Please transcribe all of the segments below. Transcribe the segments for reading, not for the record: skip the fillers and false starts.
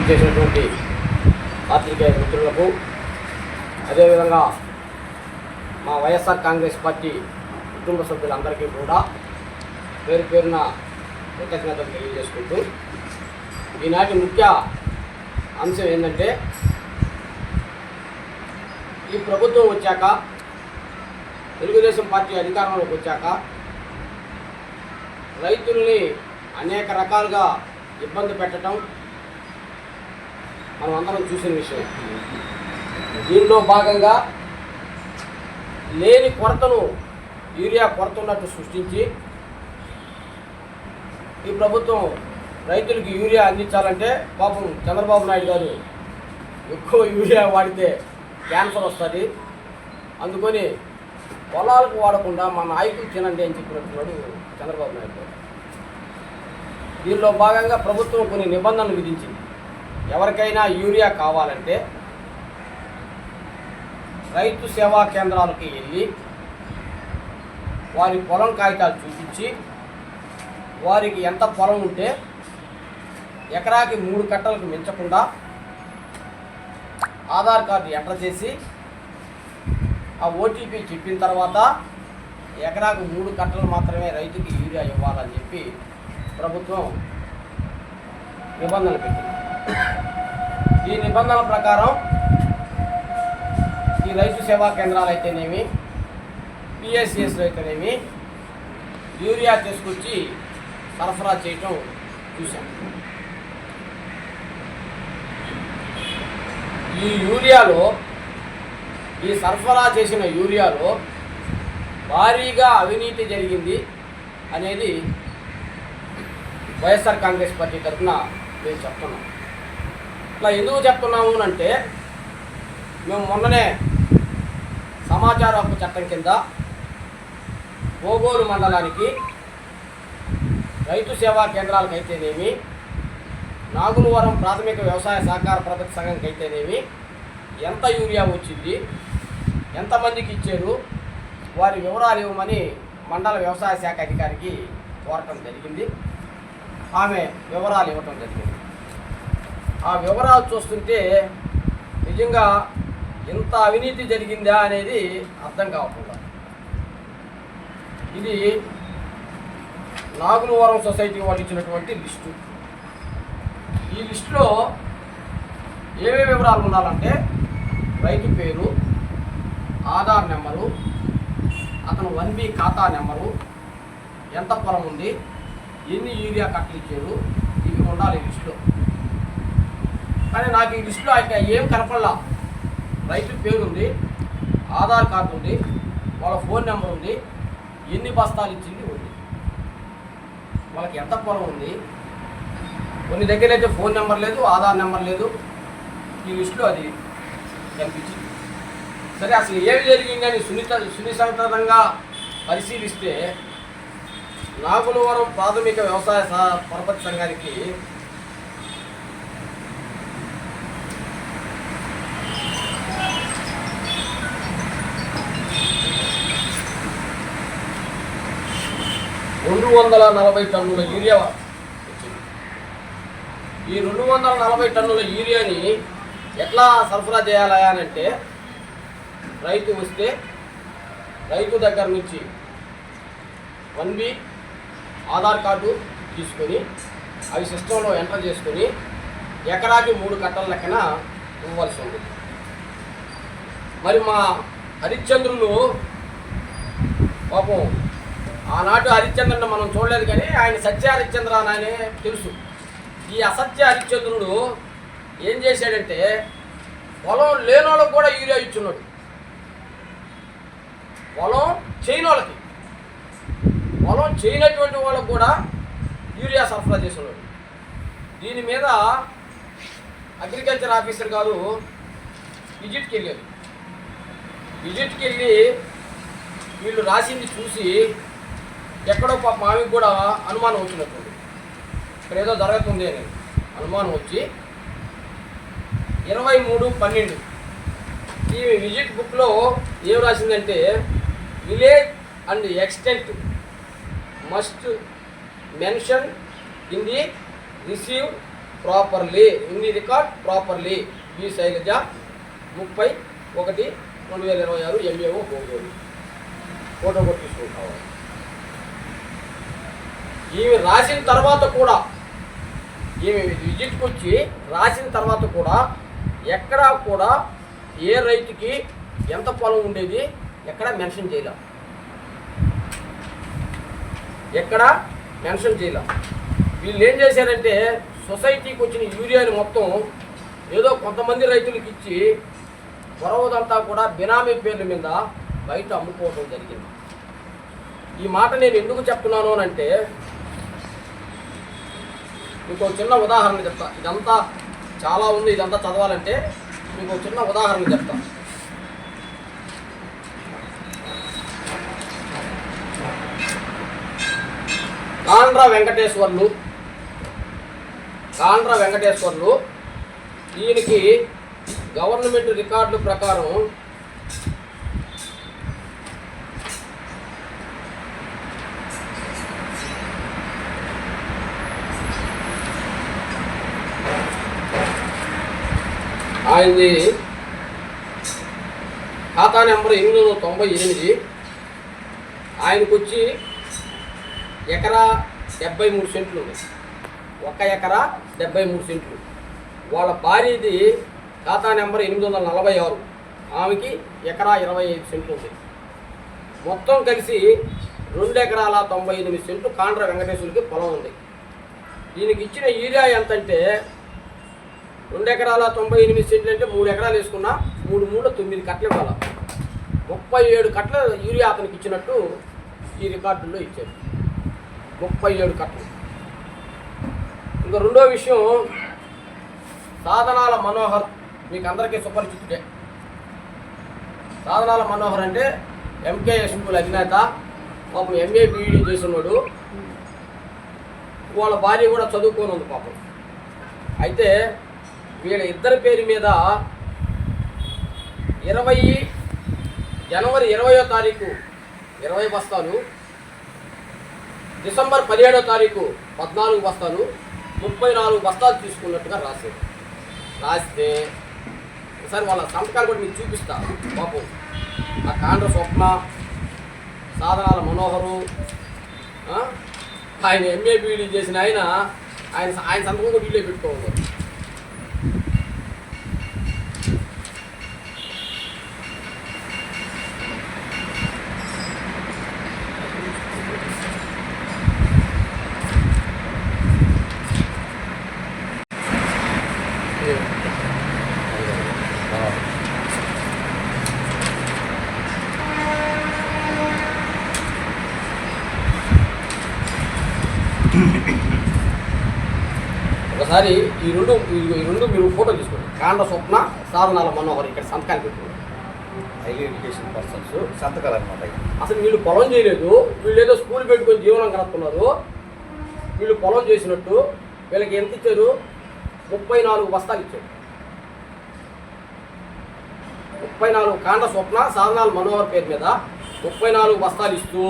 చేసినటువంటి పాత్రికేయ మిత్రులకు అదేవిధంగా మా వైఎస్ఆర్ కాంగ్రెస్ పార్టీ కుటుంబ సభ్యులందరికీ కూడా పేరు పేరున కృతజ్ఞతలు తెలియజేసుకుంటూ ఈనాటి ముఖ్య అంశం ఏంటంటే ఈ ప్రభుత్వం వచ్చాక తెలుగుదేశం పార్టీ అధికారంలోకి వచ్చాక రైతుల్ని అనేక రకాలుగా ఇబ్బంది పెట్టడం మనం అందరం చూసిన విషయం. దీనిలో భాగంగా లేని కొరతను యూరియా కొరత ఉన్నట్టు సృష్టించి ఈ ప్రభుత్వం రైతులకి యూరియా అందించాలంటే పాపం చంద్రబాబు నాయుడు గారు ఎక్కువ యూరియా వాడితే క్యాన్సర్ వస్తుంది, అందుకొని పొలాలకు వాడకుండా మా నాయకులు తినండి అని చెప్పినట్టున్నాడు చంద్రబాబు నాయుడు గారు. దీనిలో భాగంగా ప్రభుత్వం కొన్ని నిబంధనలు విధించింది. ఎవరికైనా యూరియా కావాలంటే రైతు సేవా కేంద్రాలకి వెళ్ళి వారి పొలం కాగితాలు చూపించి వారికి ఎంత పొలం ఉంటే ఎకరాకి 3 కట్టలకు మించకుండా ఆధార్ కార్డు ఎంటర్ చేసి ఆ ఓటీపీ చెప్పిన తర్వాత ఎకరాకు 3 కట్టలు మాత్రమే రైతుకి యూరియా ఇవ్వాలని చెప్పి ప్రభుత్వం నిబంధనలు పెట్టింది. ఈ నిబంధనల ప్రకారం ఈ రైతు సేవా కేంద్రాలు అయితేనేమి పిఎస్సిఎస్లు అయితేనేమి యూరియా తీసుకొచ్చి సరఫరా చేయటం చూశాం. ఈ యూరియాలో ఈ సరఫరా చేసిన యూరియాలో భారీగా అవినీతి జరిగింది అనేది వైఎస్ఆర్ కాంగ్రెస్ పార్టీ తరఫున మేము చెప్తున్నాం. ఇట్లా ఎందుకు చెప్తున్నాము అంటే మేము మొన్ననే సమాచార హక్కు చట్టం కింద ఓగోలు మండలానికి రైతు సేవా కేంద్రాలకు అయితేనేమి నాగులవరం ప్రాథమిక వ్యవసాయ సహకార పరపతి సంఘంకి అయితేనేమి ఎంత యూరియా వచ్చింది, ఎంతమందికి ఇచ్చారు, వారి వివరాలు ఇవ్వమని మండల వ్యవసాయ శాఖ అధికారికి కోరటం జరిగింది. ఆమె వివరాలు ఇవ్వటం జరిగింది. ఆ వివరాలు చూస్తుంటే నిజంగా ఇంత అవినీతి జరిగిందా అనేది అర్థం కావట్లేదు. ఇది నాగులవరం సొసైటీ వాళ్ళు ఇచ్చినటువంటి లిస్టు. ఈ లిస్టులో ఏమేమి వివరాలు ఉండాలంటే రైతు పేరు, ఆధార్ నెంబరు, అతను 1B ఖాతా నెంబరు, ఎంత పొలం ఉంది, ఎన్ని యూరియా కట్టలు ఇచ్చారు, ఇవి ఉండాలి ఈ లిస్టులో. కానీ నాకు ఈ లిస్టులో అయితే ఏం కనపడలా. రైతు పేరు ఉంది, ఆధార్ కార్డు ఉంది, వాళ్ళ ఫోన్ నెంబర్ ఉంది, ఎన్ని బస్తాలు ఇచ్చింది ఉంది, వాళ్ళకి ఎంత పొలం ఉంది. కొన్ని దగ్గర అయితే ఫోన్ నెంబర్ లేదు, ఆధార్ నెంబర్ లేదు. ఈ లిస్టులో అది కనిపించింది. సరే, అసలు ఏమి జరిగిందని సునిశ్చితంగా పరిశీలిస్తే నాగులవరం ప్రాథమిక వ్యవసాయ పరపతి సంఘానికి రెండు 240 టన్నుల యూరియా వచ్చింది. ఈ 240 టన్నుల యూరియాని ఎట్లా సరఫరా చేయాలంటే రైతు వస్తే రైతు దగ్గర నుంచి 1B ఆధార్ కార్డు తీసుకొని అవి సిస్టంలో ఎంటర్ చేసుకొని ఎకరాకి 3 కట్టల లెక్కన ఇవ్వాల్సి ఉంది. మరి మా హరిశ్చంద్రులు పాపం ఆనాటి హరిశ్చంద్రుని మనం చూడలేదు, కానీ ఆయన సత్య హరిశ్చంద్ర అని తెలుసు. ఈ అసత్య హరిశ్చంద్రుడు ఏం చేశాడంటే పొలం లేని వాళ్ళకు కూడా యూరియా ఇచ్చున్నాడు. పొలం చేయని వాళ్ళకి, పొలం చేయనటువంటి వాళ్ళకు కూడా యూరియా సరఫరా చేస్తున్నాడు. దీని మీద అగ్రికల్చర్ ఆఫీసర్ గారు విజిట్కి వెళ్ళారు. విజిట్కి వెళ్ళి వీళ్ళు రాసింది చూసి ఎక్కడో పాప మామికి కూడా అనుమానం వచ్చినట్టుంది, ఇక్కడ ఏదో జరుగుతుంది అని అనుమానం వచ్చి 23/12 ఈ విజిట్ బుక్లో ఏం రాసిందంటే village and extent must mention in the receive properly in the record properly B Shailaja 31/2026 MAO గోగోలు ఫోటో కూడా తీసుకుంటావు. ఈమె రాసిన తర్వాత కూడా ఈమె విజిట్కి వచ్చి రాసిన తర్వాత కూడా ఎక్కడా కూడా ఏ రైతుకి ఎంత పొలం ఉండేది ఎక్కడా మెన్షన్ చేయలేం, ఎక్కడా మెన్షన్ చేయలేం. వీళ్ళు ఏం చేశారంటే సొసైటీకి వచ్చిన యూరియాని మొత్తం ఏదో కొంతమంది రైతులకు ఇచ్చి పొరవదంతా కూడా బినామీ పేర్ల మీద బయట అమ్ముకోవడం జరిగింది. ఈ మాట నేను ఎందుకు చెప్తున్నాను అంటే మీకు చిన్న ఉదాహరణ చెప్తా. ఇదంతా చాలా ఉంది, ఇదంతా చదవాలంటే మీకు చిన్న ఉదాహరణ చెప్తా. కాండ్ర వెంకటేశ్వర్లు ఈయనకి గవర్నమెంట్ రికార్డుల ప్రకారం ఆయనది ఖాతా నెంబర్ 898. ఆయనకు వచ్చి ఎకరా 73 సెంట్లు ఉంది. 1 ఎకరా 73 సెంట్లు. వాళ్ళ భార్యది ఖాతా నెంబర్ 846. ఆమెకి ఎకరా 25 సెంట్లు ఉంది. మొత్తం కలిసి 2 ఎకరాల 98 సెంట్లు కాండ్ర వెంకటేశ్వరుడికి పొలం ఉంది. దీనికి ఇచ్చిన యూరియా ఎంతంటే 2 ఎకరాల 98 సెంట్లు అంటే 3 ఎకరాలు వేసుకున్నా 3 3 9 కట్టలు ఇవ్వాలి. 37 కట్టలు యూరియా అతనికి ఇచ్చినట్టు ఈ రికార్డుల్లో ఇచ్చారు. 37 కట్టలు. ఇంకా రెండో విషయం, సాధనాల మనోహర్ మీకు అందరికీ సుపరిచితుడే. సాధనాల మనోహర్ అంటే ఎంకేఎస్ స్కూల్ అధినేత, పాపం ఎంఏ బీఈడీ చేసినవాడు. వాళ్ళ భార్య కూడా చదువుకొని ఉంది పాపం. అయితే వీళ్ళ ఇద్దరి పేరు మీద జనవరి 20వ తారీఖు 20 బస్తాలు, డిసెంబర్ 17వ తారీఖు 14 బస్తాలు, 34 బస్తాలు తీసుకున్నట్టుగా రాస్తే ఒకసారి వాళ్ళ సంతకాలు కూడా మీకు చూపిస్తా. పాపం ఆ కాండ్ర స్వప్న, సాధనాల మనోహరు, ఆయన ఎంఏ బీఈడీ చేసిన ఆయన సంతకం కూడా వీళ్ళే పెట్టుకోవాలి. ఒకసారి ఈ రెండు మీరు ఫోటో తీసుకోండి. కాండ్ర స్వప్న, సాధనాల మనోహర్ ఇక్కడ సంతకాలు పెట్టుకోండి. హైలీ ఎడ్యుకేషన్ పర్సన్స్ సంతకాలు అనమాట. అసలు వీళ్ళు పొలం చేయలేదు, వీళ్ళు ఏదో స్కూల్ పెట్టుకొని జీవనం గడుపుతున్నారు. వీళ్ళు పొలం చేసినట్టు వీళ్ళకి ఎంత ఇచ్చారు? 34 బస్తాలు ఇచ్చారు. 34 కాండ్ర స్వప్న, సాధనాల మనోహర్ పేరు మీద 34 బస్తాలు ఇస్తూ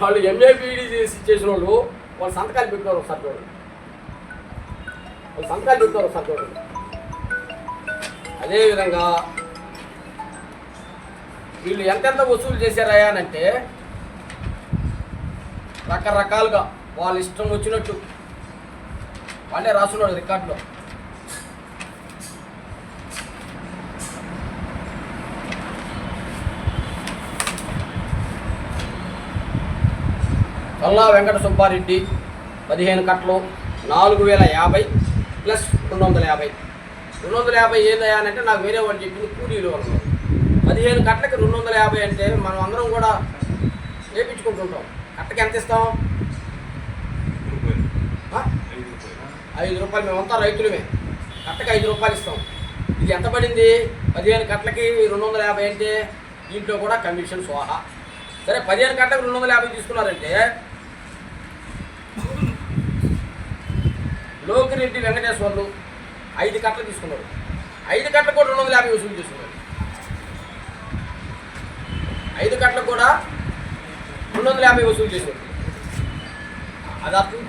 వాళ్ళు ఎంఏ బీఈడీ చేసిన వాళ్ళు సంతకాలు పెట్టినారు. ఒకసారి చూడండి, సంతకాలు పెట్టారు ఒకసారి చూడండి. అదేవిధంగా వీళ్ళు ఎంతెంత వసూలు చేశారయ్యా అంటే రకరకాలుగా వాళ్ళ ఇష్టం వచ్చినట్టు వాళ్ళే రాసున్నాడు రికార్డులో. కల్లా వెంకట సుబ్బారెడ్డి 15 కట్టలు 4050 ప్లస్ 250. 250 ఏందయ్యా అంటే నాకు వేరే వాళ్ళు చెప్పింది కూలీలు వాళ్ళు. 15 కట్టలకి 250 అంటే మనం అందరం కూడా వేయించుకుంటుంటాం. కట్టకి ఎంత ఇస్తాం? 5 రూపాయలు. మేమంతా రైతులమే. కట్టకి 5 రూపాయలు ఇస్తాం. ఇది ఎంత పడింది? 15 కట్టలకి 250 అంటే దీంట్లో కూడా కమిషన్ సోహా. సరే 15 కట్టలకు 250 తీసుకున్నారంటే లోకిరెడ్డి వెంకటేశ్వర్లు 5 కట్టలు తీసుకున్నారు. 5 కట్టలు కూడా 250 వసూలు చేసుకున్నారు. కట్టలకు కూడా 250 వసూలు చేశారు. అది అర్థం